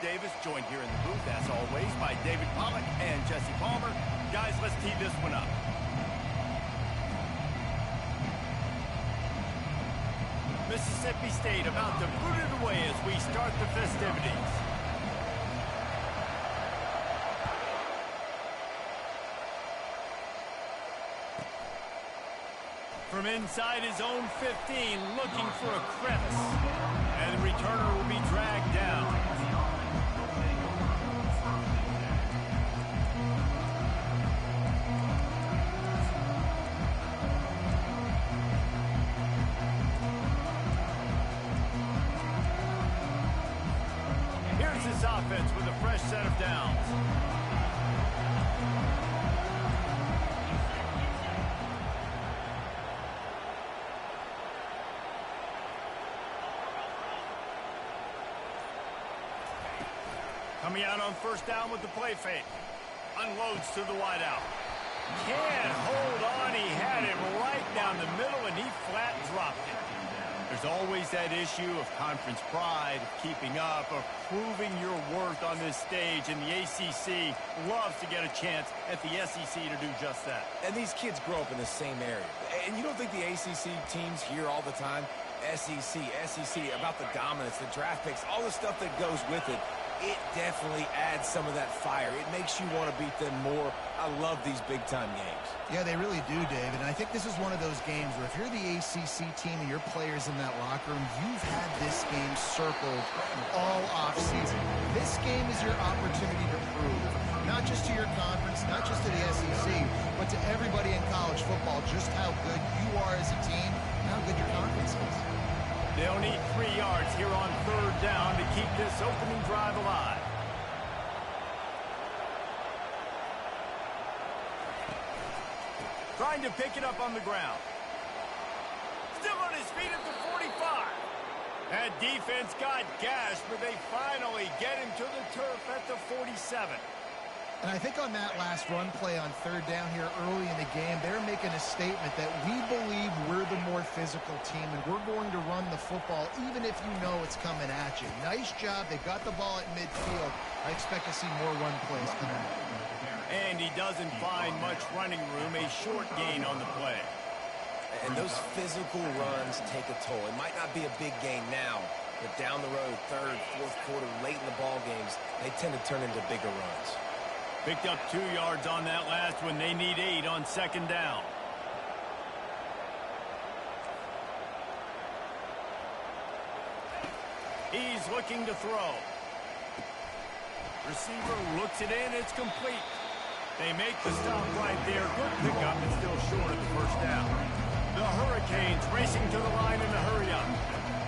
Davis, joined here in the booth, as always, by David Pollack and Jesse Palmer. Guys, let's tee this one up. Mississippi State about to boot it away as we start the festivities. From inside his own 15, looking for a crevice. And the returner will be dragged down. Here's his offense with a fresh set of downs. Coming out on first down with the play fake. Unloads to the wideout. Can't hold on. He had it right down the middle, and he flat dropped it. There's always that issue of conference pride, of keeping up, of proving your worth on this stage, and the ACC loves to get a chance at the SEC to do just that. And these kids grow up in the same area. And you don't think the ACC teams hear all the time, SEC, about the dominance, the draft picks, all the stuff that goes with it. It definitely adds some of that fire. It makes you want to beat them more. I love these big-time games. Yeah, they really do, David. And I think this is one of those games where if you're the ACC team and your players in that locker room, you've had this game circled all offseason. This game is your opportunity to prove, not just to your conference, not just to the SEC, but to everybody in college football, just how good you are as a team, how good your conference is. They'll need 3 yards here on third down to keep this opening drive alive. Trying to pick it up on the ground. Still on his feet at the 45. That defense got gashed, but they finally get him to the turf at the 47. And I think on that last run play on third down here early in the game, they're making a statement that we believe we're the more physical team and we're going to run the football even if you know it's coming at you. Nice job. They got the ball at midfield. I expect to see more run plays tonight. And he doesn't find much running room, a short gain on the play. And those physical runs take a toll. It might not be a big gain now, but down the road, third, fourth quarter, late in the ball games, they tend to turn into bigger runs. Picked up 2 yards on that last one. They need 8 on second down. He's looking to throw. Receiver looks it in. It's complete. They make the stop right there. Good pickup and still short of the first down. The Hurricanes racing to the line in a hurry-up.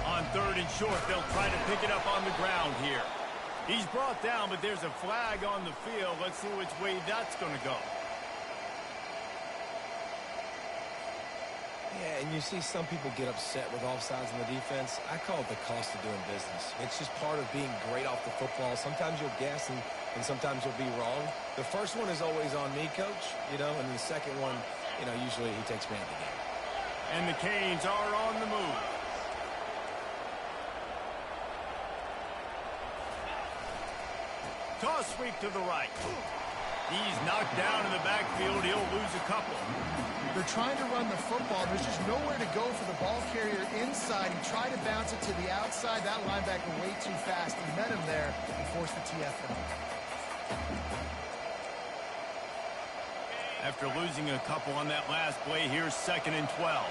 On third and short, they'll try to pick it up on the ground here. He's brought down, but there's a flag on the field. Let's see which way that's going to go. Yeah, and you see some people get upset with offsides in the defense. I call it the cost of doing business. It's just part of being great off the football. Sometimes you'll guess, and sometimes you'll be wrong. The first one is always on me, Coach, and the second one, usually he takes me out of the game. And the Canes are on the move. Toss sweep to the right. He's knocked down in the backfield. He'll lose a couple. They're trying to run the football. There's just nowhere to go for the ball carrier inside. He tried to bounce it to the outside. That linebacker way too fast. He met him there and forced the TFL. After losing a couple on that last play, here's 2nd and 12.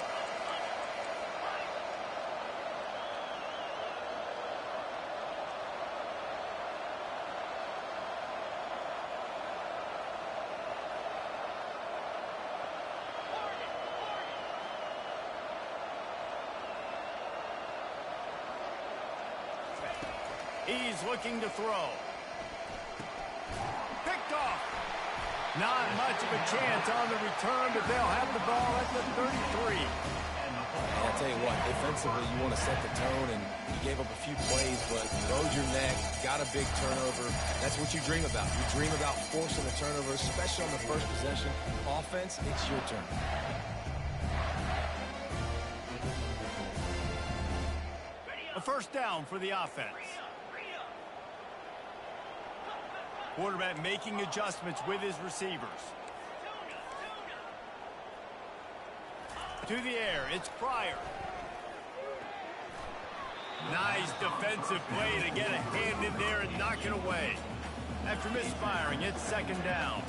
He's looking to throw. Picked off. Not much of a chance on the return, but they'll have the ball at the 33. And I'll tell you what, defensively, you want to set the tone, and you gave up a few plays, but rode your neck, got a big turnover. That's what you dream about. You dream about forcing a turnover, especially on the first possession. Offense, it's your turn. A first down for the offense. Quarterback making adjustments with his receivers. To the air, it's Pryor. Nice defensive play to get a hand in there and knock it away. After misfiring, it's second down.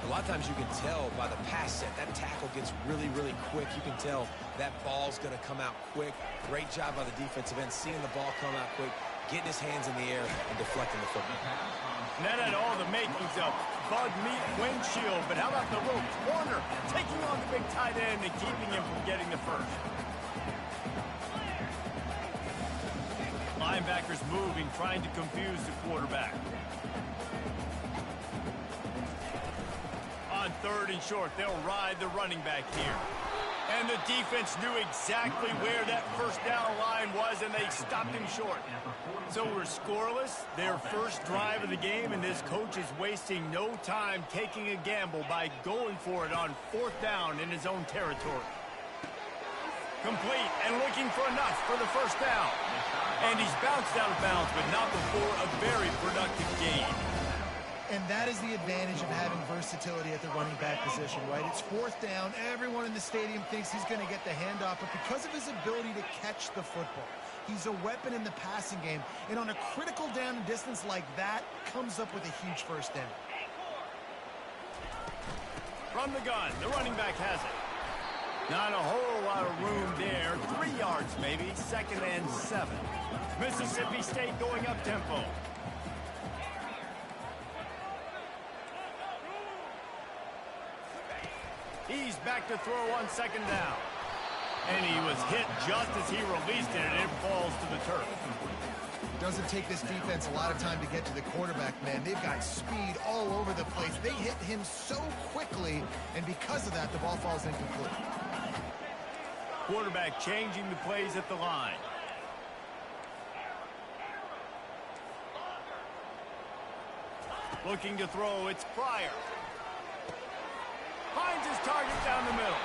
A lot of times you can tell by the pass set, that tackle gets really, really quick. You can tell that ball's going to come out quick. Great job by the defensive end, seeing the ball come out quick, getting his hands in the air and deflecting the football. And that had all the makings of bug meat windshield, but how about the little corner taking on the big tight end and keeping him from getting the first? Linebackers moving, trying to confuse the quarterback. On third and short, they'll ride the running back here. And the defense knew exactly where that first down line was, and they stopped him short. So we're scoreless, their first drive of the game, and this coach is wasting no time taking a gamble by going for it on fourth down in his own territory. Complete and looking for enough for the first down. And he's bounced out of bounds, but not before a very productive gain. And that is the advantage of having versatility at the running back position, right? It's fourth down. Everyone in the stadium thinks he's going to get the handoff, but because of his ability to catch the football, he's a weapon in the passing game. And on a critical down and distance like that, comes up with a huge first down. From the gun, the running back has it. Not a whole lot of room there. 3 yards maybe, second and 7. Mississippi State going up tempo. He's back to throw on second down. And he was hit just as he released it, and it falls to the turf. Doesn't take this defense a lot of time to get to the quarterback, man. They've got speed all over the place. They hit him so quickly, and because of that, the ball falls incomplete. Quarterback changing the plays at the line. Looking to throw, it's Pryor. Finds his target down the middle.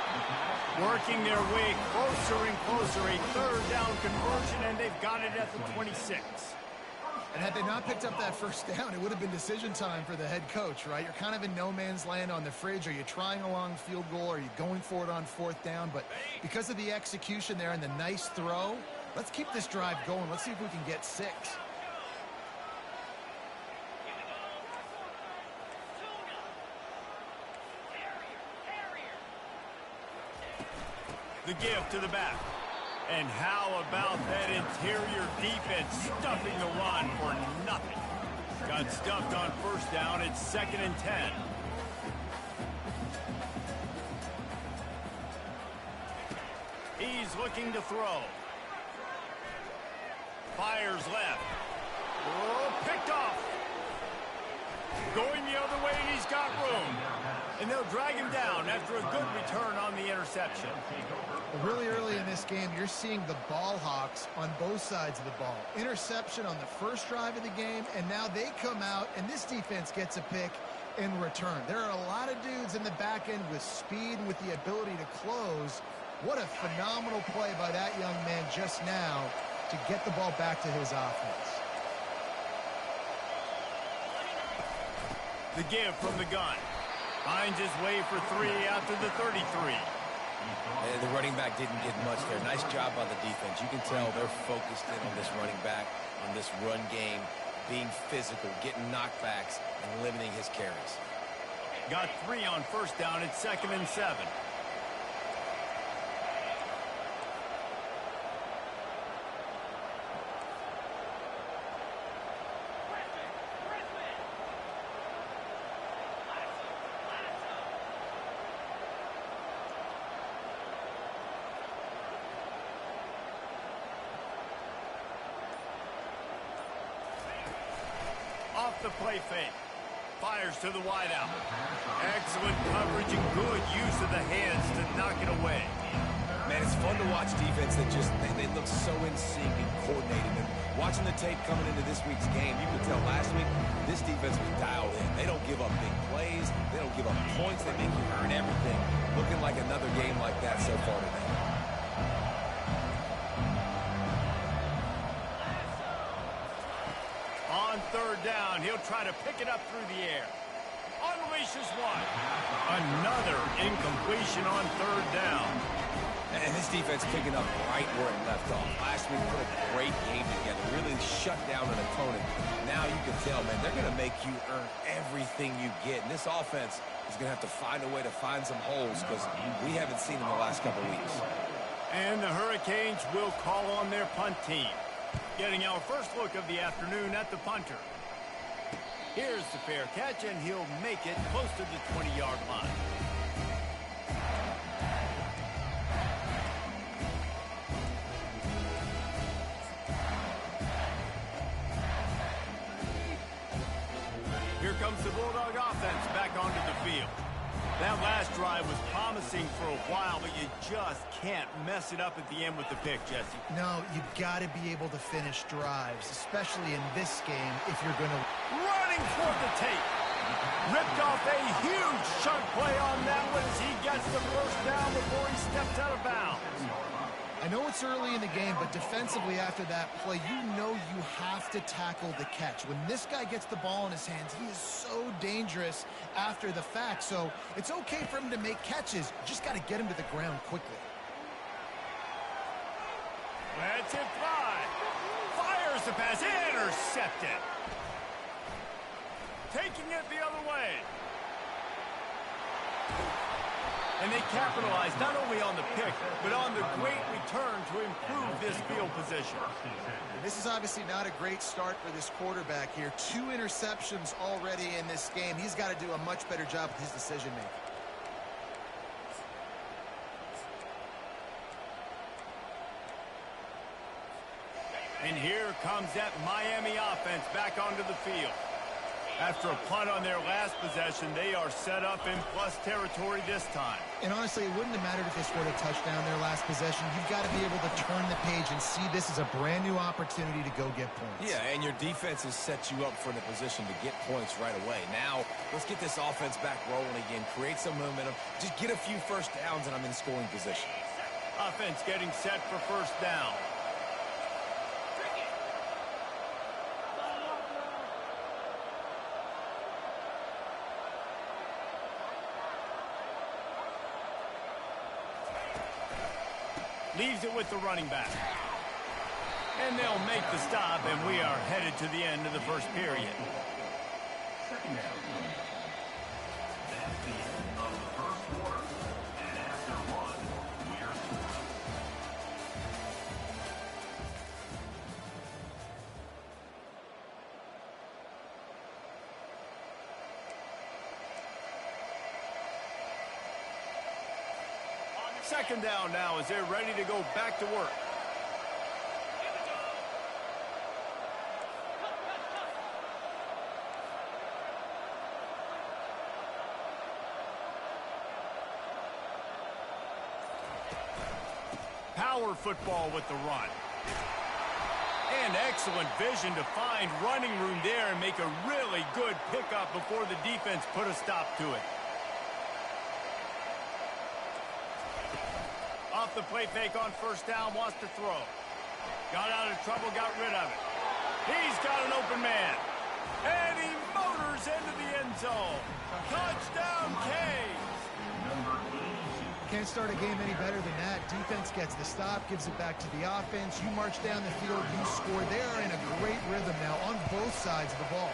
Working their way closer and closer. A third down conversion, and they've got it at the 26. And had they not picked up that first down, it would have been decision time for the head coach, right? You're kind of in no man's land on the fridge. Are you trying a long field goal? Are you going for it on fourth down? But because of the execution there and the nice throw, let's keep this drive going. Let's see if we can get 6. The give to the back. And how about that interior defense stuffing the run for nothing? Got stuffed on first down. It's second and 10. He's looking to throw. Fires left. Oh, picked off. Going the other way, and he's got room. And they'll drag him down after a good return on the interception. Really early in this game, you're seeing the ball hawks on both sides of the ball. Interception on the first drive of the game, and now they come out, and this defense gets a pick in return. There are a lot of dudes in the back end with speed and with the ability to close. What a phenomenal play by that young man just now to get the ball back to his offense. The give from the gun. Finds his way for 3 out to the 33. The running back didn't get much there. Nice job by the defense. You can tell they're focused in on this running back, on this run game, being physical, getting knockbacks, and limiting his carries. Got 3 on first down. It's second and 7. Off the play fake. Fires to the wideout. Excellent coverage and good use of the hands to knock it away. Man, it's fun to watch defense that just, they look so in sync and coordinated. And watching the tape coming into this week's game, you could tell last week this defense was dialed in. They don't give up big plays. They don't give up points. They make you earn everything. Looking like another game like that so far today. On third down. He'll try to pick it up through the air. Unleashes one. Another incompletion on third down. And this defense picking up right where it left off. Last week put a great game together, really shut down an opponent. Now you can tell, man, they're going to make you earn everything you get. And this offense is going to have to find a way to find some holes because we haven't seen them the last couple weeks. And the Hurricanes will call on their punt team. Getting our first look of the afternoon at the punter. Here's the fair catch, and he'll make it close to the 20-yard line. Here comes the Bulldog offense back onto the field. That last drive was promising for a while, but you just can't mess it up at the end with the pick, Jesse. No, you've got to be able to finish drives, especially in this game if you're going to... Running for the tape. Ripped off a huge chunk play on that one as he gets the first down before he steps out of bounds. I know it's early in the game, but defensively after that play, you know you have to tackle the catch. When this guy gets the ball in his hands, he is so dangerous after the fact. So it's okay for him to make catches. You just got to get him to the ground quickly. Let's it fly. Fires the pass. Intercepted. Taking it the other way. And they capitalized not only on the pick, but on the great return to improve this field position. This is obviously not a great start for this quarterback here. 2 interceptions already in this game. He's got to do a much better job with his decision-making. And here comes that Miami offense back onto the field. After a punt on their last possession, they are set up in plus territory this time. And honestly, it wouldn't have mattered if they scored a touchdown their last possession. You've got to be able to turn the page and see this as a brand new opportunity to go get points. Yeah, and your defense has set you up for the position to get points right away. Now, let's get this offense back rolling again, create some momentum, just get a few first downs, and I'm in scoring position. Offense getting set for first down. Leaves it with the running back. And they'll make the stop, and we are headed to the end of the first period. Second down. That's the end of the first quarter. And after one, we're scoring. Second down now as they're ready to go back to work. Power football with the run. And excellent vision to find running room there and make a really good pickup before the defense put a stop to it. Off the play fake on first down, wants to throw. Got out of trouble, got rid of it. He's got an open man. And he motors into the end zone. Touchdown, Canes. Can't start a game any better than that. Defense gets the stop, gives it back to the offense. You march down the field, you score. They are in a great rhythm now on both sides of the ball.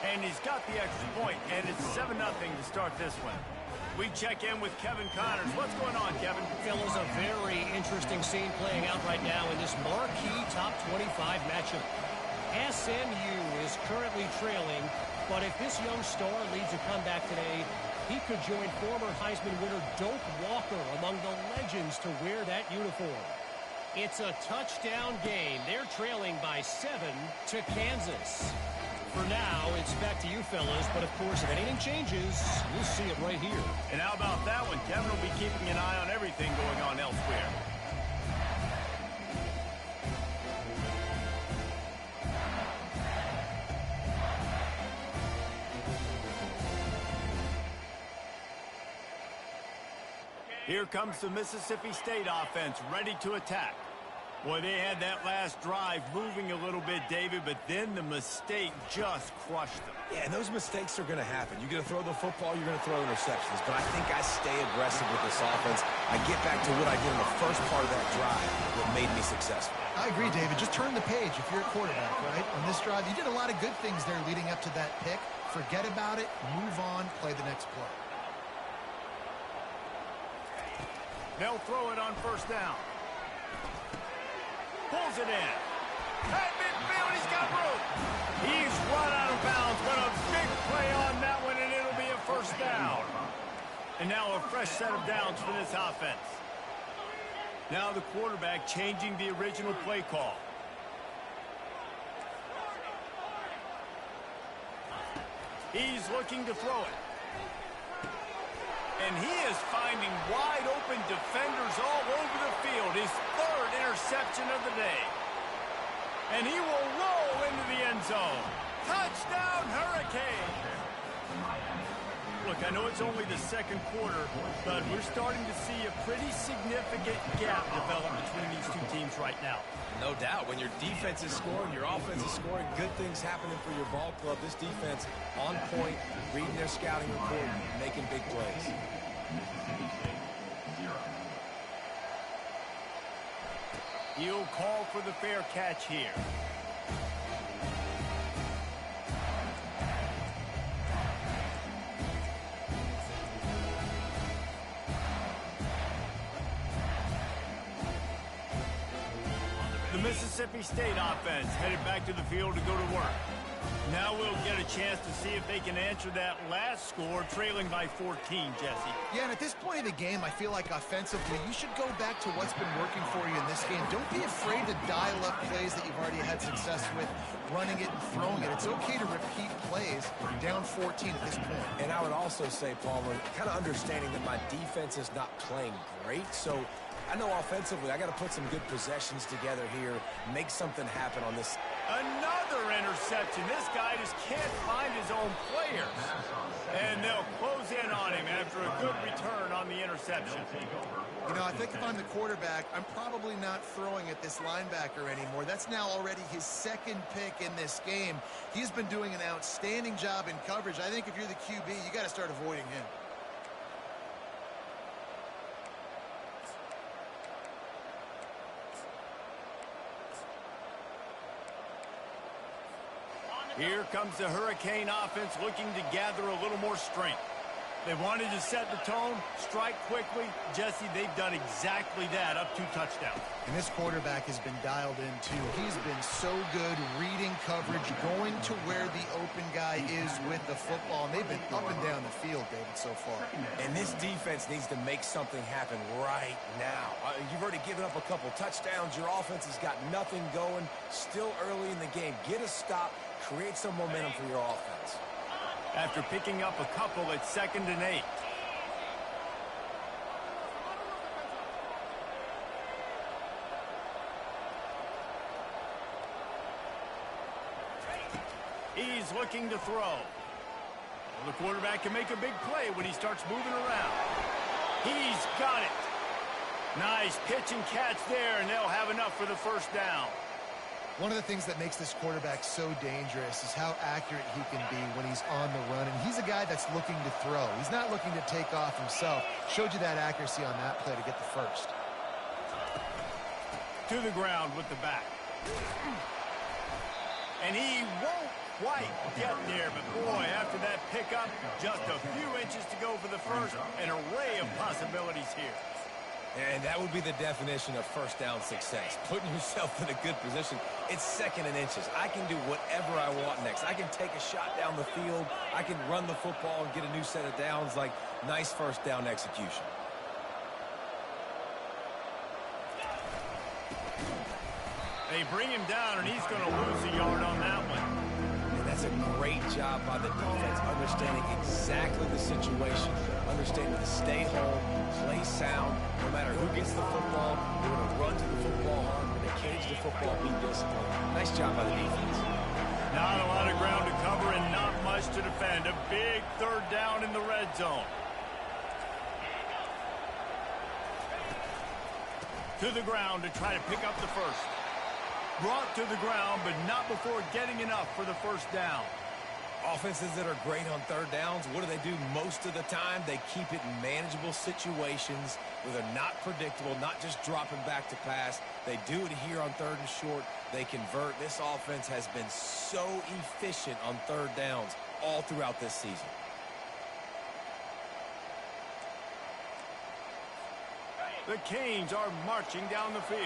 And he's got the extra point, and it's 7-0 to start this one. We check in with Kevin Connors. What's going on, Kevin? Fellas, a very interesting scene playing out right now in this marquee top 25 matchup. SMU is currently trailing, but if this young star leads a comeback today, he could join former Heisman winner Doak Walker among the legends to wear that uniform. It's a touchdown game. They're trailing by 7 to Kansas. For now, it's back to you fellas, but of course, if anything changes, you'll see it right here. And how about that one? Kevin will be keeping an eye on everything going on elsewhere. Here comes the Mississippi State offense, ready to attack. Boy, they had that last drive moving a little bit, David, but then the mistake just crushed them. Yeah, and those mistakes are going to happen. You're going to throw the football, you're going to throw interceptions. But I think I stay aggressive with this offense. I get back to what I did in the first part of that drive that made me successful. I agree, David. Just turn the page if you're a quarterback, right? On this drive, you did a lot of good things there leading up to that pick. Forget about it, move on, play the next play. They'll throw it on first down. Pulls it in. At midfield, he's got room. He's run out of bounds, but a big play on that one, and it'll be a first down. And now a fresh set of downs for this offense. Now the quarterback changing the original play call. He's looking to throw it. And he is finding wide open defenders all over the field. His third interception of the day. And he will roll into the end zone. Touchdown, Hurricane! Look, I know it's only the second quarter, but we're starting to see a pretty significant gap develop between these two teams right now. No doubt. When your defense is scoring, your offense is scoring, good things happening for your ball club. This defense on point, reading their scouting report, making big plays. He'll call for the fair catch here. The Mississippi State offense headed back to the field to go to work. Now we'll get a chance to see if they can answer that last score, trailing by 14, Jesse. Yeah, and at this point of the game, I feel like offensively, you should go back to what's been working for you in this game. Don't be afraid to dial up plays that you've already had success with, running it and throwing it. It's okay to repeat plays down 14 at this point. And I would also say, Palmer, kind of understanding that my defense is not playing great, so I know offensively I got to put some good possessions together here, make something happen on this. Another interception. This guy just can't find his own players. And they'll close in on him after a good return on the interception. You know, I think if I'm the quarterback, I'm probably not throwing at this linebacker anymore. That's now already his second pick in this game. He's been doing an outstanding job in coverage. I think if you're the QB, you got to start avoiding him. Here comes the Hurricane offense looking to gather a little more strength. They wanted to set the tone, strike quickly. Jesse, they've done exactly that, up 2 touchdowns. And this quarterback has been dialed in, too. He's been so good reading coverage, going to where the open guy is with the football. And they've been up and down the field, David, so far. And this defense needs to make something happen right now. You've already given up a couple touchdowns. Your offense has got nothing going. Still early in the game. Get a stop. Create some momentum for your offense. After picking up a couple at 2nd and 8. He's looking to throw. Well, the quarterback can make a big play when he starts moving around. He's got it. Nice pitch and catch there, and they'll have enough for the first down. One of the things that makes this quarterback so dangerous is how accurate he can be when he's on the run. And he's a guy that's looking to throw. He's not looking to take off himself. Showed you that accuracy on that play to get the first. To the ground with the back. And he won't quite get there. But, boy, after that pickup, just a few inches to go for the first. An array of possibilities here. And that would be the definition of first down success. Putting yourself in a good position. It's 2nd and inches. I can do whatever I want next. I can take a shot down the field. I can run the football and get a new set of downs. Like, nice first down execution. They bring him down, and he's going to lose a yard on that one. And that's a great job by the defense, understanding exactly the situation, understanding to stay home, play sound. No matter who gets the football, they're going to run to the football hard. When they cage the football, be disciplined. Nice job by the defense. Not a lot of ground to cover and not much to defend. A big 3rd down in the red zone. To the ground to try to pick up the first. Brought to the ground, but not before getting enough for the first down. Offenses that are great on third downs, what do most of the time? They keep it in manageable situations where they're not predictable, not just dropping back to pass. They do it here on third and short. They convert. This offense has been so efficient on third downs all throughout this season. The Canes are marching down the field.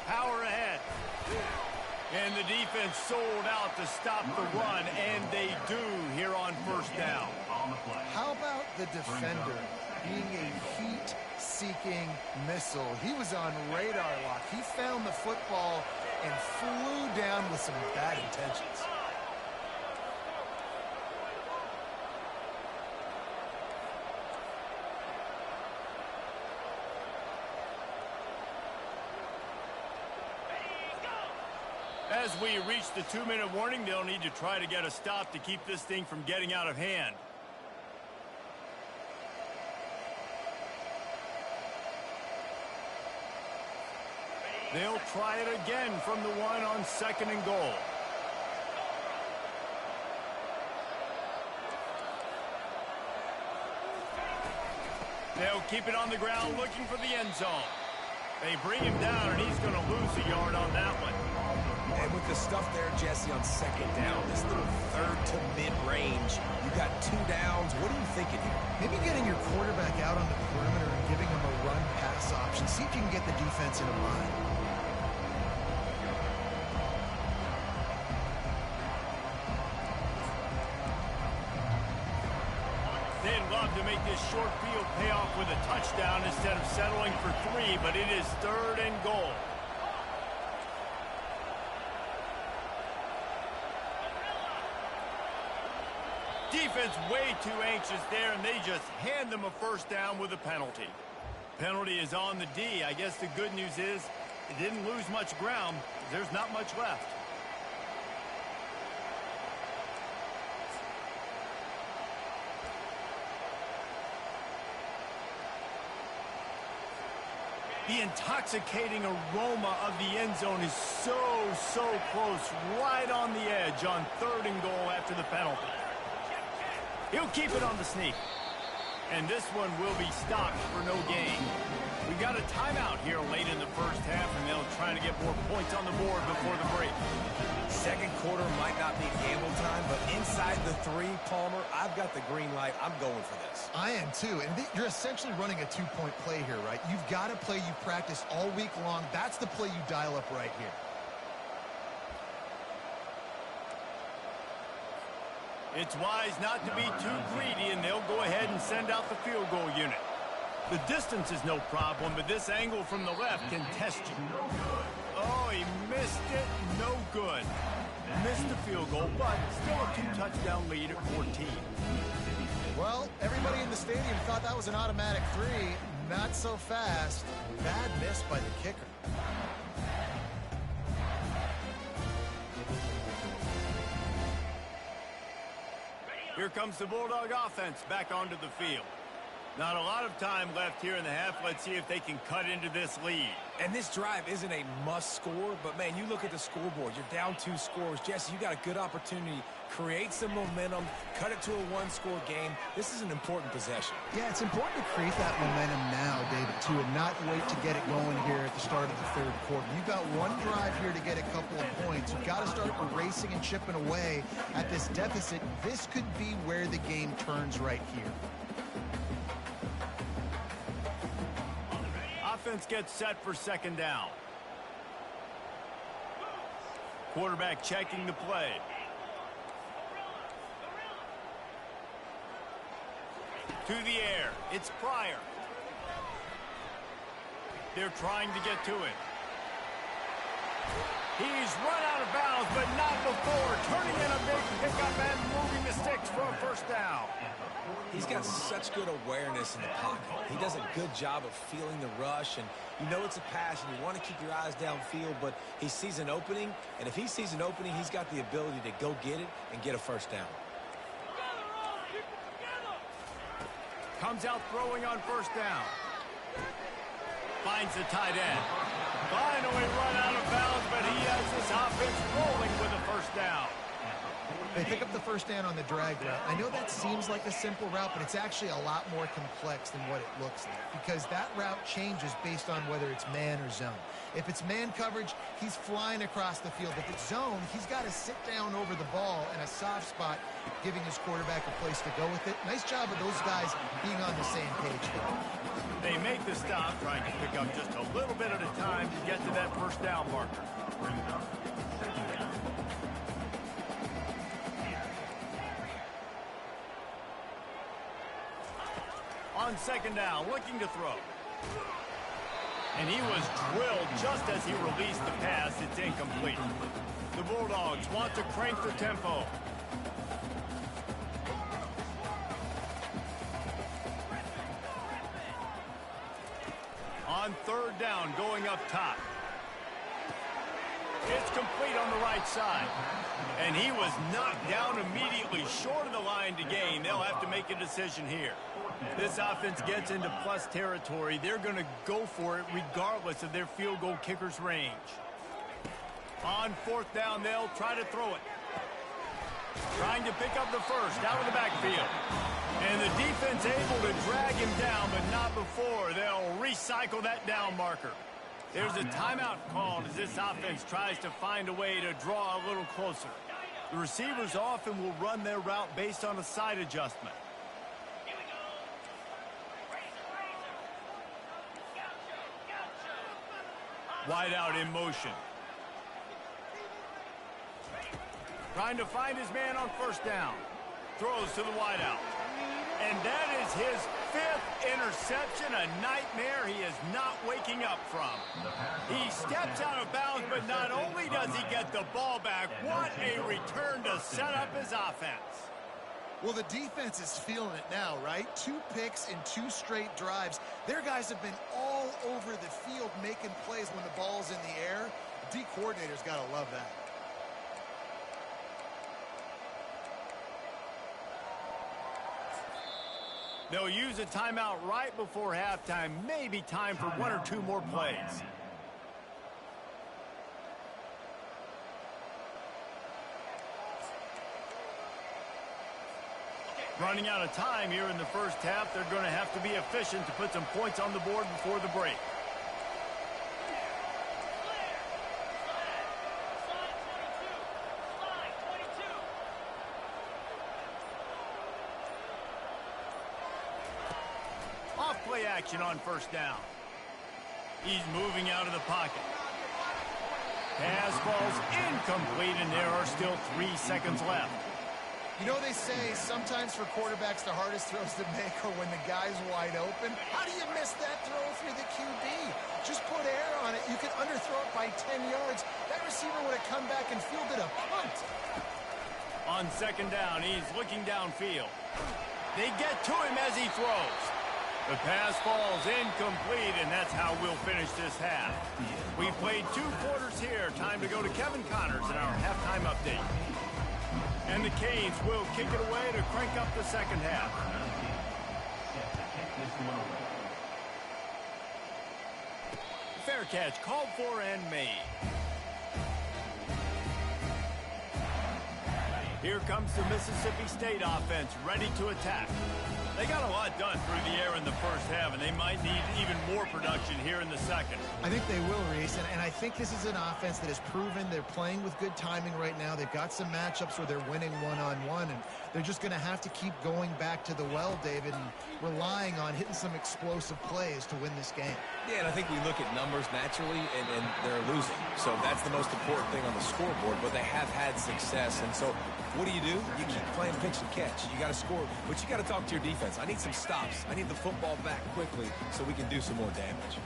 Power ahead. And the defense sold out to stop the run, and they do here on first down. How about the defender being a heat-seeking missile? He was on radar lock. He found the football and flew down with some bad intentions. As we reach the 2-minute warning, they'll need to try to get a stop to keep this thing from getting out of hand. They'll try it again from the one on 2nd and goal. They'll keep it on the ground looking for the end zone. They bring him down, and he's going to lose a yard on that one. And with the stuff there, Jesse, on 2nd down, this little third to mid-range, you got 2 downs. What are you thinking here? Maybe getting your quarterback out on the perimeter and giving him a run-pass option. See if you can get the defense in a bind. They'd love to make this short field pay off with a touchdown instead of settling for 3, but it is 3rd and goal. Defense way too anxious there, and they just hand them a first down with a penalty. Penalty is on the D. I guess the good news is it didn't lose much ground. There's not much left. The intoxicating aroma of the end zone is so close, right on the edge on 3rd and goal after the penalty. He'll keep it on the sneak. And this one will be stopped for no gain. We got a timeout here late in the first half, and they'll try to get more points on the board before the break. Second quarter might not be gamble time, but inside the 3, Palmer, I've got the green light. I'm going for this. I am too, and you're essentially running a 2-point play here, right? You've got a play you practice all week long. That's the play you dial up right here. It's wise not to be too greedy, and they'll go ahead and send out the field goal unit. The distance is no problem, but this angle from the left can test you. Oh, he missed it. No good. Missed the field goal, but still a 2-touchdown lead at 14. Well, everybody in the stadium thought that was an automatic 3. Not so fast. Bad miss by the kicker. Here comes the Bulldog offense back onto the field. Not a lot of time left here in the half. Let's see if they can cut into this lead. And this drive isn't a must score, but, man, you look at the scoreboard. You're down 2 scores. Jesse, you got a good opportunity. Create some momentum. Cut it to a 1-score game. This is an important possession. Yeah, it's important to create that momentum now, David, too, and not wait to get it going here at the start of the 3rd quarter. You've got one drive here to get a couple of points. You've got to start racing and chipping away at this deficit. This could be where the game turns right here. Offense gets set for 2nd down. Quarterback checking the play. To the air. It's Pryor. They're trying to get to it. He's run out of bounds, but not before turning in a big pickup and moving the sticks for a first down. He's got such good awareness in the pocket. He does a good job of feeling the rush, and you know it's a pass, and you want to keep your eyes downfield, but he sees an opening, and if he sees an opening, he's got the ability to go get it and get a first down. Comes out throwing on first down. Finds the tight end. Finally run out of bounds, but he has this offense rolling with a first down. They pick up the first down on the drag route. I know that seems like a simple route, but it's actually a lot more complex than what it looks like because that route changes based on whether it's man or zone. If it's man coverage, he's flying across the field. If it's zone, he's got to sit down over the ball in a soft spot, giving his quarterback a place to go with it. Nice job of those guys being on the same page here. They make the stop, trying to pick up just a little bit at a time to get to that first down marker. On second down, looking to throw. And he was drilled just as he released the pass. It's incomplete. The Bulldogs want to crank the tempo. On third down, going up top. It's complete on the right side. And he was knocked down immediately short of the line to gain. They'll have to make a decision here. This offense gets into plus territory. They're going to go for it regardless of their field goal kicker's range. On fourth down, they'll try to throw it. Trying to pick up the first out of the backfield. And the defense able to drag him down, but not before. They'll recycle that down marker. There's a timeout called as this offense tries to find a way to draw a little closer. The receivers often will run their route based on a side adjustment. Wide out in motion. Trying to find his man on first down. Throws to the wide out. And that is his fifth interception, a nightmare he is not waking up from. He steps out of bounds, but not only does he get the ball back, what a return to set up his offense. Well, the defense is feeling it now, right? 2 picks in 2 straight drives. Their guys have been all over the field making plays when the ball's in the air. The D coordinator's got to love that. They'll use a timeout right before halftime. Maybe time for 1 or 2 more plays. Running out of time here in the first half. They're going to have to be efficient to put some points on the board before the break. Off-play action on first down. He's moving out of the pocket. Pass falls incomplete, and there are still 3 seconds left. You know, they say sometimes for quarterbacks the hardest throws to make are when the guy's wide open. How do you miss that throw if you're the QB? Just put air on it. You can underthrow it by 10 yards. That receiver would have come back and fielded a punt. On second down, he's looking downfield. They get to him as he throws. The pass falls incomplete, and that's how we'll finish this half. We played 2 quarters here. Time to go to Kevin Connors in our halftime update. And the Canes will kick it away to crank up the second half. Fair catch called for and made. Here comes the Mississippi State offense ready to attack. They got a lot done through the air in the first half, and they might need even more production here in the second. I think they will, Reese, and I think this is an offense that has proven they're playing with good timing right now. They've got some matchups where they're winning one-on-one, and they're just going to have to keep going back to the well, David, and relying on hitting some explosive plays to win this game. Yeah, and I think we look at numbers naturally, and they're losing. So that's the most important thing on the scoreboard, but they have had success. And so what do? You keep playing pitch and catch. You got to score, but you got to talk to your defense. I need some stops. I need the football back quickly so we can do some more damage.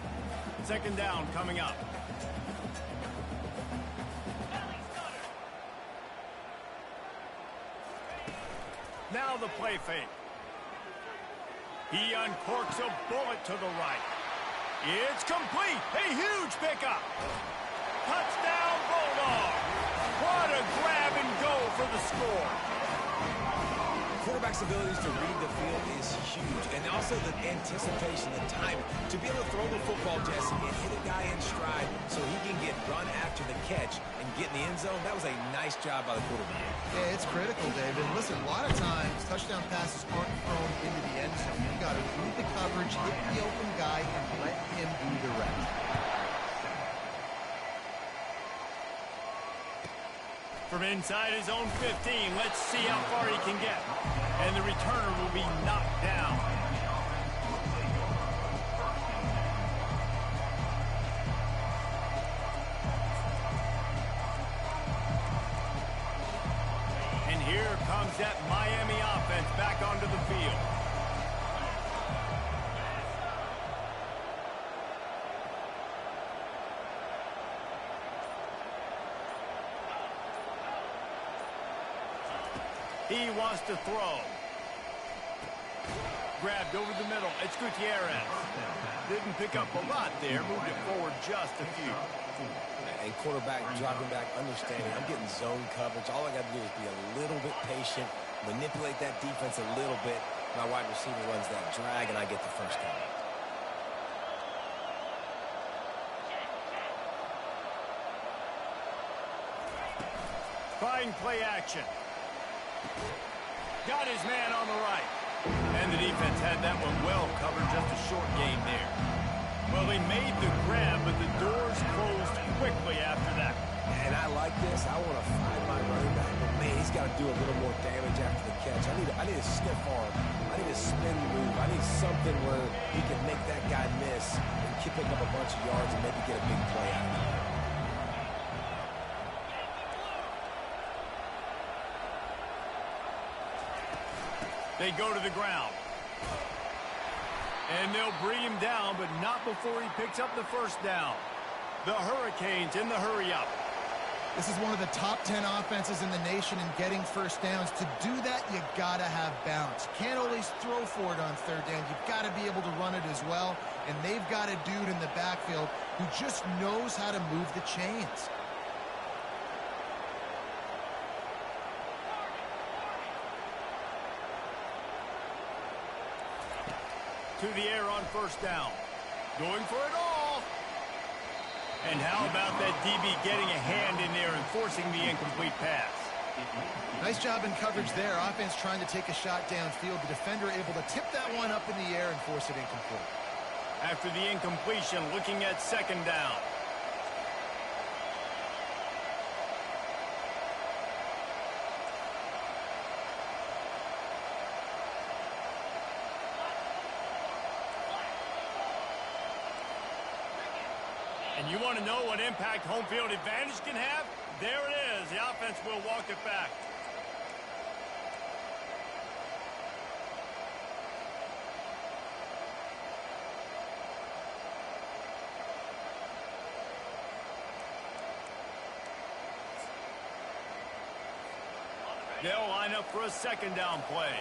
Second down coming up. Now the play fake. He uncorks a bullet to the right. It's complete. A huge pickup. Touchdown, Bulldog. What a grab and go for the score. Quarterback's abilities to read the field is huge, and also the anticipation, the timing. To be able to throw the football, Jesse, and hit a guy in stride so he can get run after the catch and get in the end zone, that was a nice job by the quarterback. Yeah, it's critical, David. Listen, a lot of times, touchdown passes aren't thrown into the end zone. You've got to read the coverage, hit the open guy, and let him do the rest. From inside his own 15, let's see how far he can get. And the returner will be knocked down. And here comes that Miami offense back onto the field. He wants to throw. Grabbed over the middle. It's Gutierrez. Didn't pick up a lot there. Moved it forward just a few. And quarterback dropping back, understanding. I'm getting zone coverage. All I got to do is be a little bit patient, manipulate that defense a little bit. My wide receiver runs that drag, and I get the first down. Trying play action. Got his man on the right. And the defense had that one well covered, just a short gain there. Well, he made the grab, but the doors closed quickly after that. And I like this. I want to find my running back, but man, he's got to do a little more damage after the catch. I need a stiff arm. I need a spin move. I need something where he can make that guy miss and keep picking up a bunch of yards and maybe get a big play out of it. They go to the ground. And they'll bring him down, but not before he picks up the first down. The Hurricanes in the hurry-up. This is one of the top 10 offenses in the nation in getting first downs. To do that, you got to have balance. You can't always throw for it on third down. You've got to be able to run it as well. And they've got a dude in the backfield who just knows how to move the chains. To the air on first down. Going for it all. And how about that DB getting a hand in there and forcing the incomplete pass? Nice job in coverage there. Offense trying to take a shot downfield. The defender able to tip that one up in the air and force it incomplete. After the incompletion, looking at second down. And you want to know what impact home field advantage can have? There it is. The offense will walk it back. They'll line up for a second down play.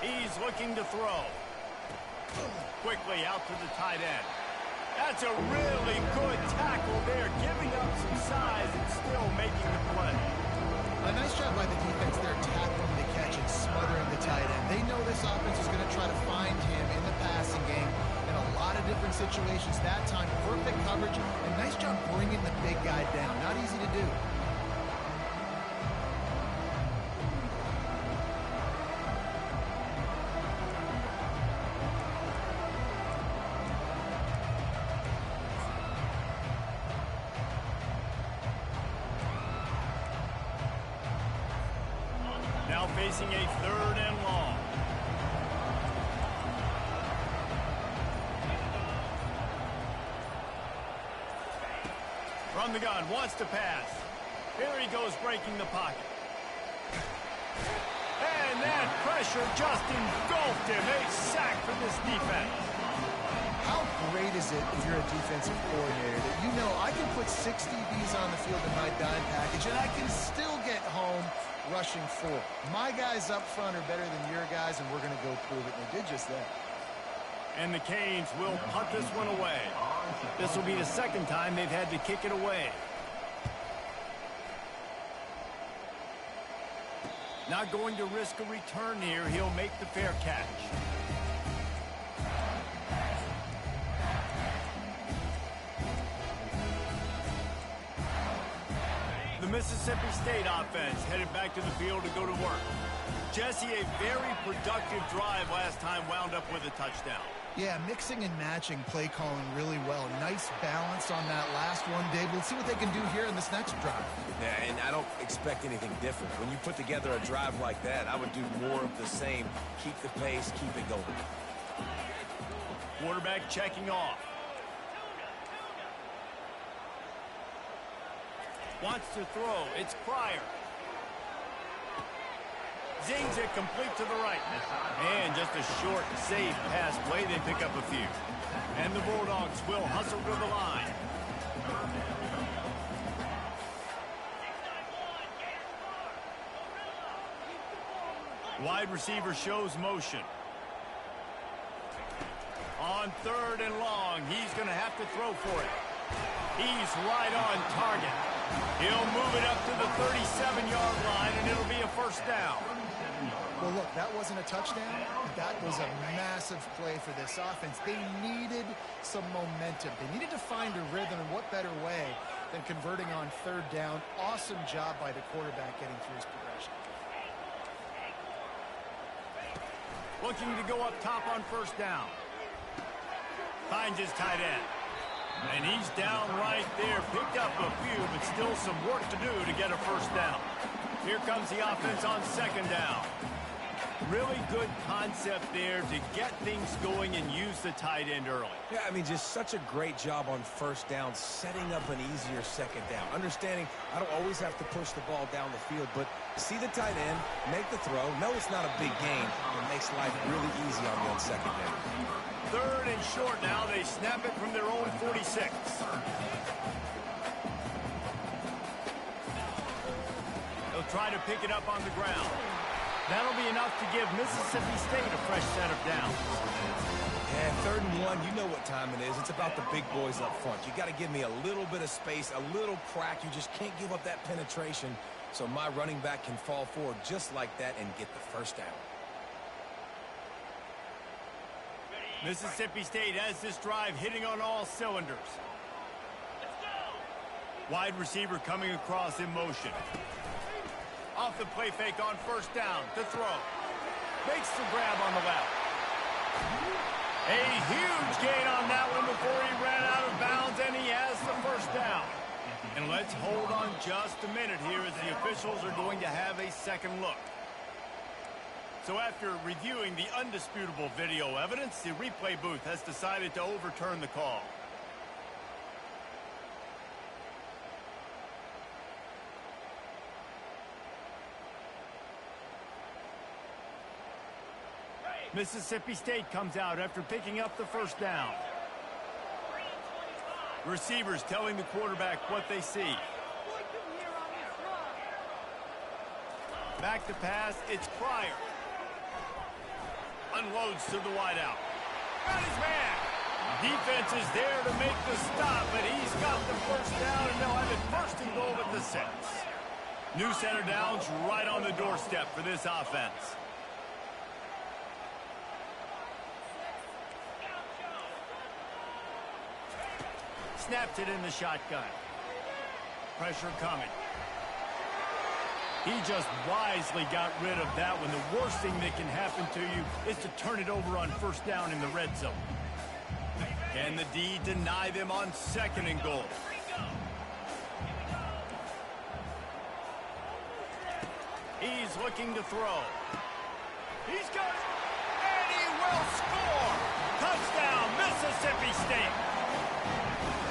He's looking to throw. Quickly out to the tight end. That's a really good tackle there, giving up some size and still making the play. A nice job by the defense there, tackling the catch and smothering the tight end. They know this offense is going to try to find him in the passing game in a lot of different situations. That time, perfect coverage, and nice job bringing the big guy down. Not easy to do. Now facing a third and long. From the gun, wants to pass. Here he goes, breaking the pocket. And that pressure just engulfed him. A sack for this defense. How great is it if you're a defensive coordinator that you know I can put 6 DBs on the field in my dime package and I can still get home rushing 4. My guys up front are better than your guys, and we're going to go prove it. And they did just that. And the Canes will punt this one away. This will be the second time they've had to kick it away. Not going to risk a return here. He'll make the fair catch. The Mississippi State offense headed back to the field to go to work. Jesse, a very productive drive last time wound up with a touchdown. Yeah, mixing and matching play calling really well. Nice balance on that last one, Dave. Let's see what they can do here in this next drive. Yeah, and I don't expect anything different. When you put together a drive like that, I would do more of the same. Keep the pace, keep it going. Quarterback checking off. Wants to throw. It's Pryor. Zings it complete to the right. And just a short, safe pass play. They pick up a few. And the Bulldogs will hustle to the line. Wide receiver shows motion. On 3rd and long, he's going to have to throw for it. He's right on target. He'll move it up to the 37-yard line, and it'll be a first down. Well, look, that wasn't a touchdown. That was a massive play for this offense. They needed some momentum. They needed to find a rhythm, and what better way than converting on 3rd down. Awesome job by the quarterback getting through his progression. Looking to go up top on 1st down. Finds his tight end. And he's down right there. Picked up a few, but still some work to do to get a first down. Here comes the offense on 2nd down. Really good concept there to get things going and use the tight end early. Yeah, I mean, just such a great job on 1st down, setting up an easier 2nd down. Understanding I don't always have to push the ball down the field, but see the tight end, make the throw. No, it's not a big gain. It makes life really easy on me on 2nd down. 3rd and short now. They snap it from their own 46. They'll try to pick it up on the ground. That'll be enough to give Mississippi State a fresh set of downs. Yeah, 3rd and 1, you know what time it is. It's about the big boys up front. You got to give me a little bit of space, a little crack. You just can't give up that penetration so my running back can fall forward just like that and get the first down. Mississippi State has this drive hitting on all cylinders. Wide receiver coming across in motion. Off the play fake on 1st down to throw. Makes the grab on the left. A huge gain on that one before he ran out of bounds, and he has the first down. And let's hold on just a minute here as the officials are going to have a second look. So after reviewing the undisputable video evidence, the replay booth has decided to overturn the call. Mississippi State comes out after picking up the first down. Receivers telling the quarterback what they see. Back to pass, it's Pryor. Unloads to the wideout. Got his man. Defense is there to make the stop, but he's got the first down, and they'll have it 1st and goal at the 6. New center downs right on the doorstep for this offense. Snapped it in the shotgun. Pressure coming. He just wisely got rid of that one. The worst thing that can happen to you is to turn it over on 1st down in the red zone. Can the D deny them on 2nd and goal? He's looking to throw. He's got it, and he will score. Touchdown, Mississippi State.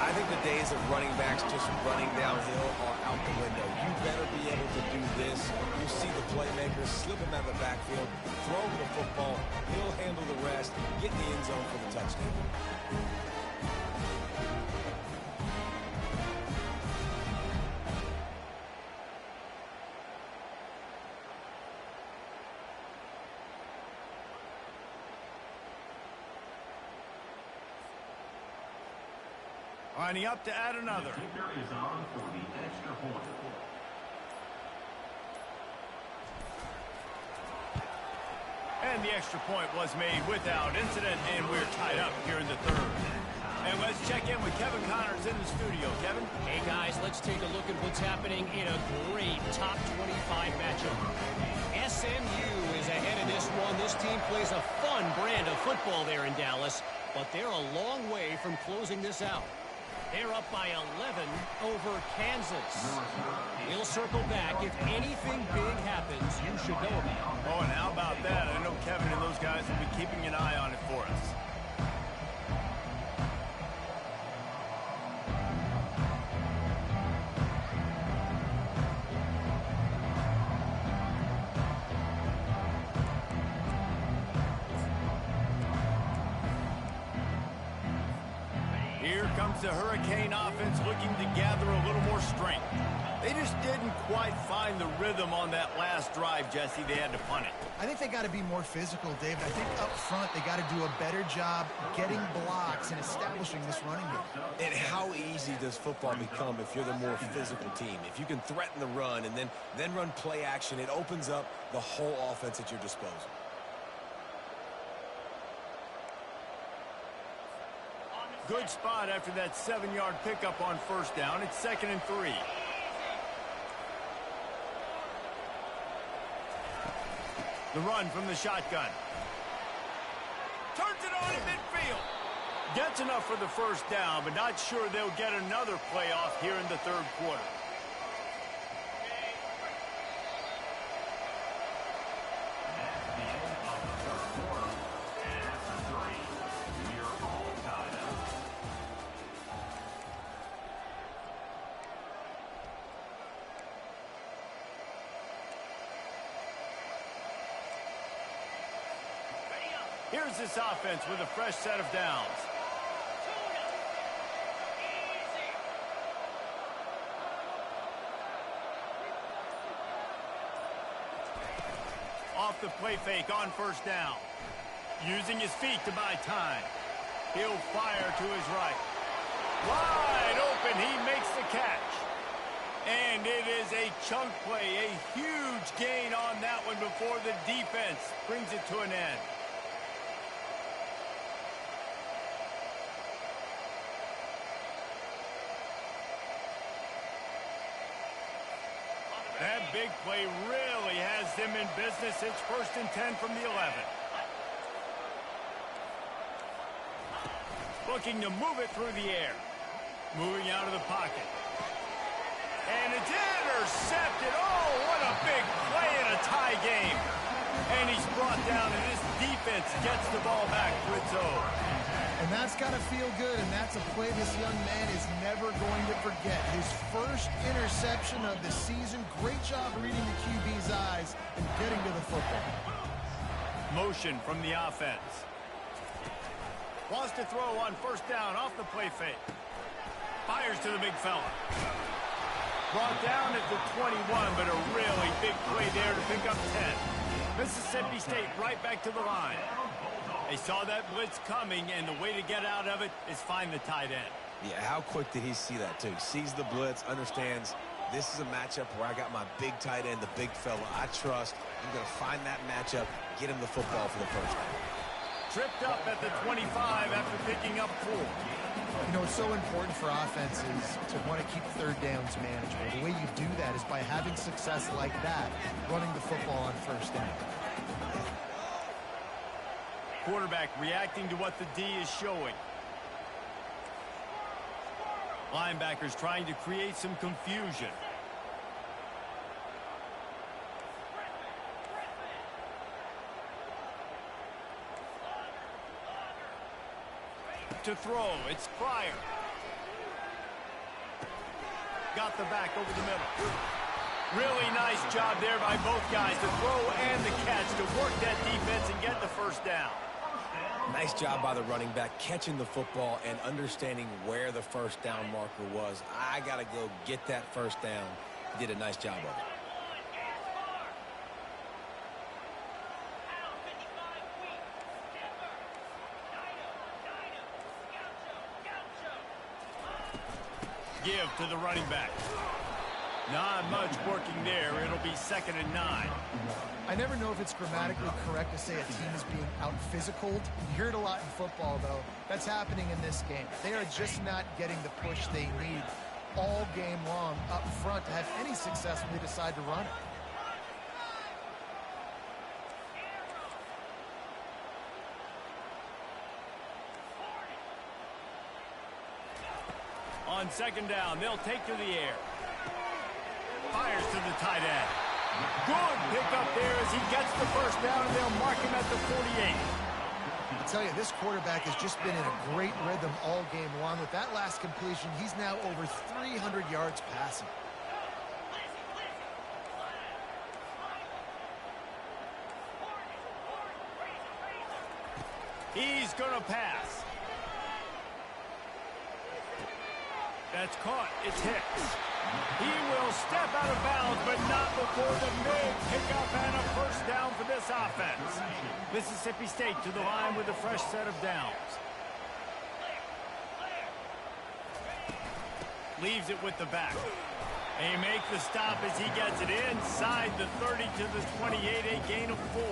I I think the days of running backs just running downhill are out the window. You better be able to do this. You see the playmakers slip him out of the backfield, throw him the football, he'll handle the rest, get in the end zone for the touchdown. Lining up to add another. The kicker is on for the extra point. And the extra point was made without incident, and we're tied up here in the third. And let's check in with Kevin Connors in the studio. Kevin? Hey, guys, let's take a look at what's happening in a great top 25 matchup. SMU is ahead of this one. This team plays a fun brand of football there in Dallas, but they're a long way from closing this out. They're up by 11 over Kansas. He'll circle back. If anything big happens, you should know about it. Oh, and how about that? I know Kevin and those guys will be keeping an eye on it for us. Here comes the Hurricane offense looking to gather a little more strength. They just didn't quite find the rhythm on that last drive, Jesse. They had to punt it. I think they got to be more physical, David. I think up front they got to do a better job getting blocks and establishing this running game. And how easy does football become if you're the more physical team? If you can threaten the run and then run play action, it opens up the whole offense at your disposal. Good spot after that 7-yard pickup on first down. It's 2nd and 3. The run from the shotgun. Turns it on in midfield. Gets enough for the first down, but not sure they'll get another playoff here in the third quarter. Here's this offense with a fresh set of downs. Off the play fake on first down. Using his feet to buy time. He'll fire to his right. Wide open, he makes the catch. And it is a chunk play, a huge gain on that one before the defense brings it to an end. That big play really has them in business. It's 1st and 10 from the 11. Looking to move it through the air. Moving out of the pocket. And it's intercepted. Oh, what a big play in a tie game. And he's brought down, and this defense gets the ball back to its own. And that's got to feel good, and that's a play this young man is never going to forget. His first interception of the season. Great job reading the QB's eyes and getting to the football. Motion from the offense. Wants to throw on first down off the play fake. Fires to the big fella. Brought down at the 21, but a really big play there to pick up 10. Mississippi State right back to the line. They saw that blitz coming, and the way to get out of it is find the tight end. Yeah, how quick did he see that, too? Sees the blitz, understands this is a matchup where I got my big tight end, the big fella I trust. I'm going to find that matchup, get him the football for the first down. Tripped up at the 25 after picking up 4. You know, it's so important for offenses to want to keep third downs manageable. The way you do that is by having success like that, running the football on first down. Quarterback reacting to what the D is showing. Linebackers trying to create some confusion. To throw, it's Pryor. got the back over the middle. Really nice job there by both guys, the throw and the catch, to work that defense and get the first down. Nice job by the running back, catching the football and understanding where the first down marker was. I got to go get that first down. He did a nice job of it. Give to the running back. Not much working there. It'll be 2nd and 9. I never know if it's grammatically correct to say a team is being out-physicaled. You hear it a lot in football, though. That's happening in this game. They are just not getting the push they need all game long up front to have any success when they decide to run it. On 2nd down, they'll take to the air. Fires to the tight end. Good pickup there as he gets the first down, and they'll mark him at the 48. I tell you, this quarterback has just been in a great rhythm all game long. With that last completion, he's now over 300 yards passing. He's going to pass. That's caught. It's Hicks. He will step out of bounds, but not before the big pickup and a first down for this offense. Mississippi State to the line with a fresh set of downs. Leaves it with the back. They make the stop as he gets it inside the 30 to the 28, a gain of 4.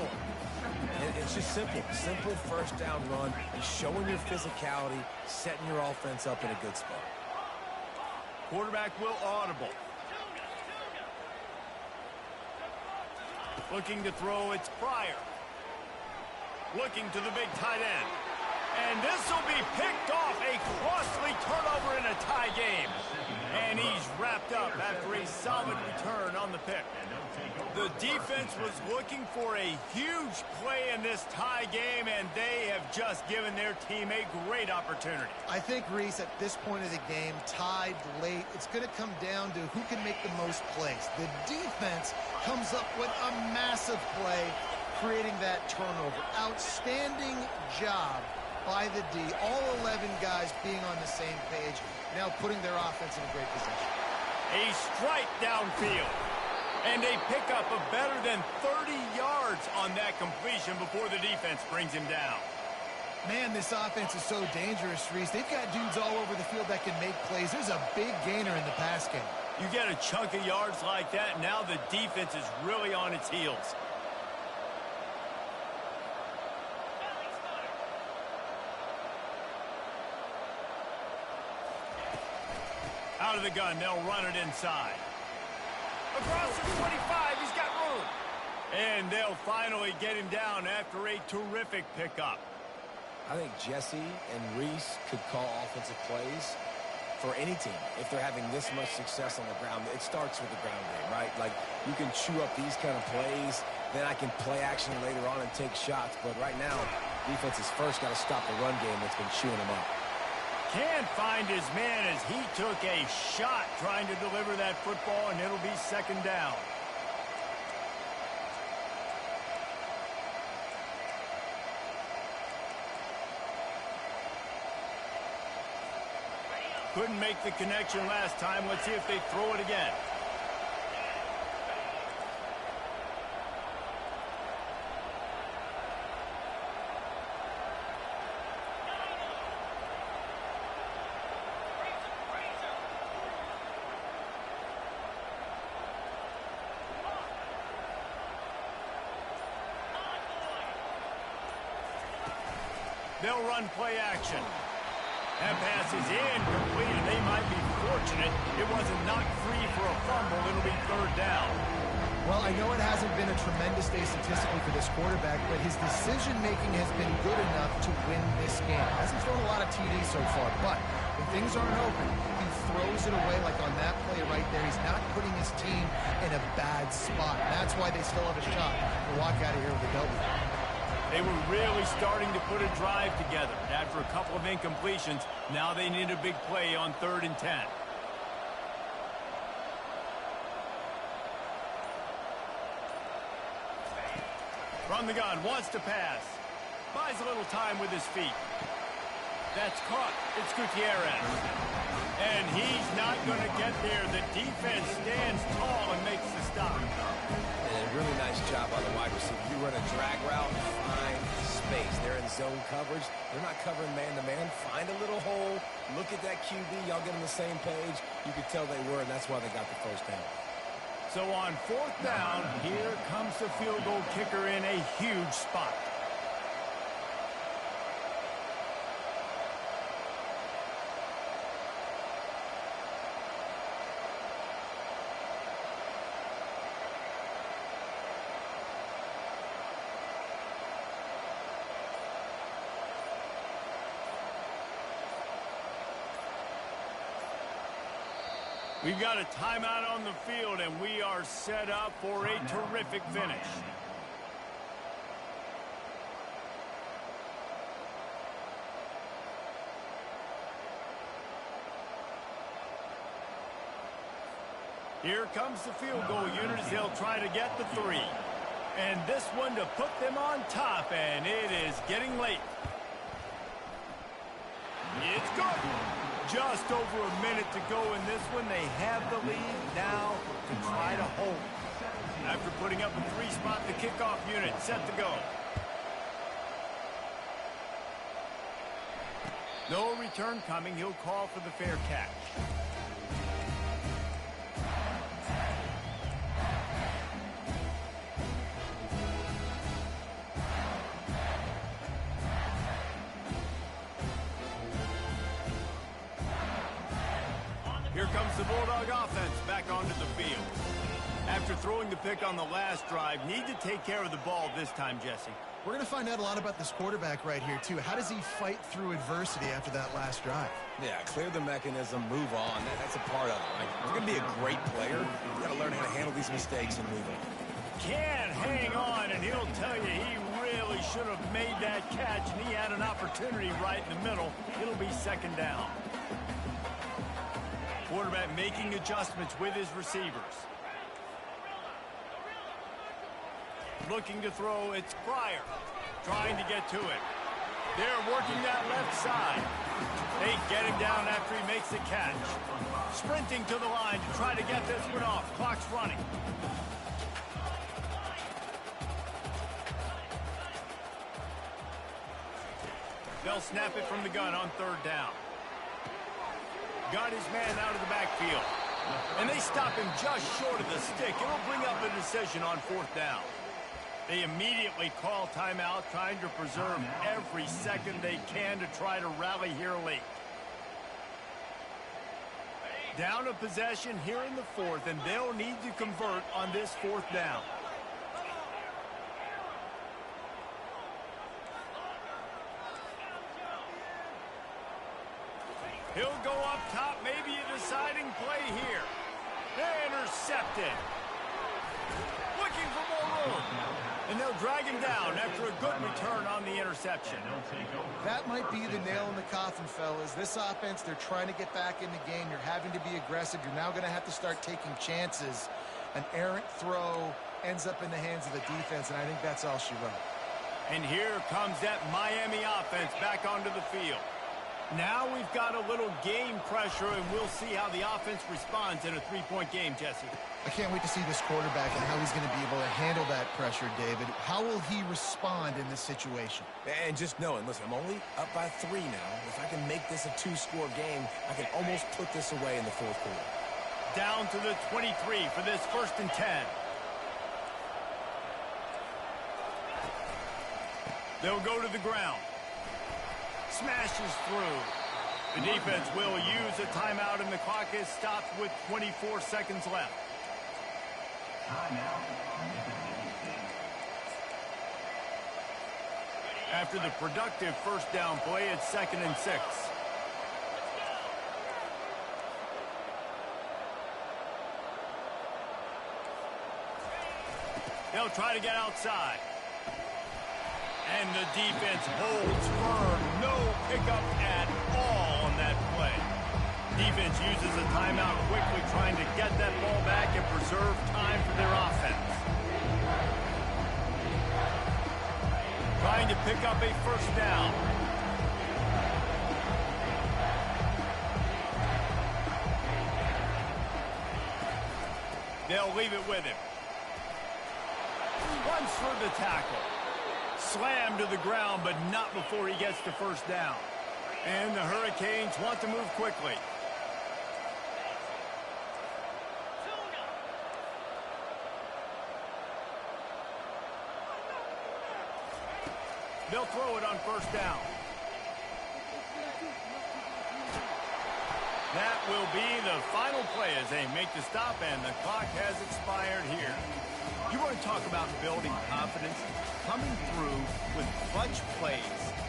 It's just simple. Simple first down run. You're showing your physicality, setting your offense up in a good spot. Quarterback will audible. Looking to throw, it's Pryor. Looking to the big tight end. And this will be picked off, a costly turnover in a tie game. And he's wrapped up after a solid return on the pick. The defense was looking for a huge play in this tie game, and they have just given their team a great opportunity. I think, Reese, at this point of the game, tied late, it's going to come down to who can make the most plays. The defense comes up with a massive play, creating that turnover. Outstanding job by the D. All 11 guys being on the same page, now putting their offense in a great position. A strike downfield. And a pickup of better than 30 yards on that completion before the defense brings him down. Man, this offense is so dangerous, Reese. They've got dudes all over the field that can make plays. There's a big gainer in the pass game. You get a chunk of yards like that, now the defense is really on its heels. Out of the gun, they'll run it inside. Across the 25, he's got room. And they'll finally get him down after a terrific pickup. I think Jesse and Reese could call offensive plays for any team if they're having this much success on the ground. It starts with the ground game, right? Like, you can chew up these kind of plays, then I can play action later on and take shots. But right now, defense has first got to stop the run game that's been chewing them up. Can't find his man as he took a shot trying to deliver that football, and it'll be 2nd down. Couldn't make the connection last time. Let's see if they throw it again. They'll run play action. That pass is incomplete, and they might be fortunate it wasn't knocked free for a fumble. It'll be 3rd down. Well, I know it hasn't been a tremendous day statistically for this quarterback, but his decision-making has been good enough to win this game. Hasn't thrown a lot of TDs so far, but when things aren't open, he throws it away like on that play right there. He's not putting his team in a bad spot. That's why they still have a shot to walk out of here with a W. They were really starting to put a drive together. After a couple of incompletions, now they need a big play on 3rd and 10. From the gun, wants to pass. Buys a little time with his feet. That's caught. It's Gutierrez. And he's not going to get there. The defense stands tall and makes the stop. And a really nice job on the wide receiver. You run a drag route, find space. They're in zone coverage. They're not covering man-to-man. Find a little hole. Look at that QB. Y'all get on the same page. You could tell they were, and that's why they got the first down. So on fourth down, here comes the field goal kicker in a huge spot. We've got a timeout on the field, and we are set up for a terrific finish. Here comes the field goal unit as they'll try to get the 3. And this one to put them on top, and it is getting late. It's good. Just over a minute to go in this one. They have the lead now to try to hold. After putting up a 3 spot, the kickoff unit set to go. No return coming. He'll call for the fair catch. Here comes the Bulldog offense back onto the field. After throwing the pick on the last drive, need to take care of the ball this time, Jesse. We're going to find out a lot about this quarterback right here, too. How does he fight through adversity after that last drive? Yeah, clear the mechanism, move on. That's a part of it. Like, if you're going to be a great player, you got to learn how to handle these mistakes and move on. Can't hang on, and he'll tell you he really should have made that catch, and he had an opportunity right in the middle. It'll be second down. Quarterback making adjustments with his receivers. Looking to throw, it's Pryor. Trying to get to it. They're working that left side. They get him down after he makes the catch. Sprinting to the line to try to get this one off. Clock's running. They'll snap it from the gun on third down. Got his man out of the backfield. And they stop him just short of the stick. It'll bring up a decision on fourth down. They immediately call timeout, trying to preserve every second they can to try to rally here late. Down a possession here in the fourth, and they'll need to convert on this fourth down. He'll go up top, maybe a deciding play here. Intercepted. Looking for more room. And they'll drag him down after a good return on the interception. That might be the nail in the coffin, fellas. This offense, they're trying to get back in the game. You're having to be aggressive. You're now going to have to start taking chances. An errant throw ends up in the hands of the defense, and I think that's all she wrote. And here comes that Miami offense back onto the field. Now we've got a little game pressure, and we'll see how the offense responds in a 3-point game, Jesse. I can't wait to see this quarterback and how he's going to be able to handle that pressure, David. How will he respond in this situation? And just knowing, listen, I'm only up by 3 now. If I can make this a 2-score game, I can almost put this away in the fourth quarter. Down to the 23 for this 1st and 10. They'll go to the ground. Smashes through. The defense will use a timeout, and the clock is stopped with 24 seconds left. After the productive first down play, it's 2nd and 6. They'll try to get outside. And the defense holds firm. No pickup at all on that play. Defense uses a timeout quickly, trying to get that ball back and preserve time for their offense. Trying to pick up a first down. They'll leave it with him. Runs for the tackle. Slammed to the ground, but not before he gets to first down. And the Hurricanes want to move quickly. They'll throw it on first down. That will be the final play as they make the stop, and the clock has expired here. You want to talk about building confidence? Coming through with clutch plays